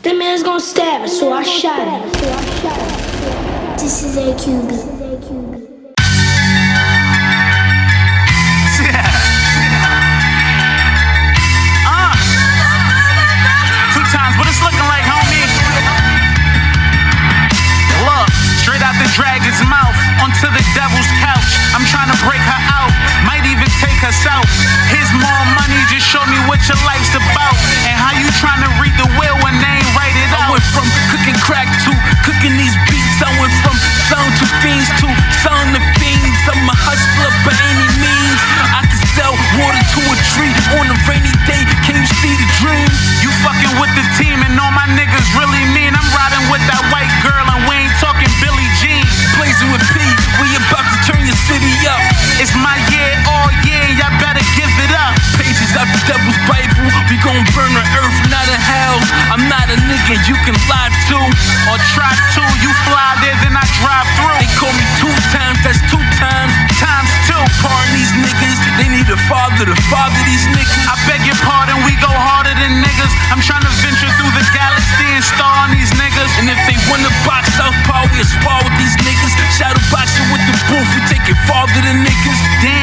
That man's gonna stab us, so I shot him. This is AQB. Dragon's mouth onto the devil's couch. I'm trying to break her out, might even take her south. Here's more money, just show me what your life's about, and how you trying to read the will when they ain't write it out. I went from cooking crack to cooking these beats. I went from selling to fiends to selling to fiends. I'm a hustler by any means. I can sell water to a tree on a rainy day. Can you see the dream? You fucking with the team and all my niggas really mean. I'm riding with that white girl and we ain't talking Billie Jean. Blazing with P, we about to turn your city up. It's my year, all year, y'all better give it up. Pages out the devil's Bible, we gon' burn the earth, not in hell. I'm not a nigga you can lie to, or try to. You fly there, then I drive through. They call me 2 times, that's 2 times, times 2. Pardon these niggas, they need a father to father these niggas. I beg your pardon, we go harder than niggas. I'm trying to venture through the galaxy and star on these niggas. And if they wanna box Southpaw, we spar with these niggas. Shadow boxing with the booth, we take it farther than niggas. Damn.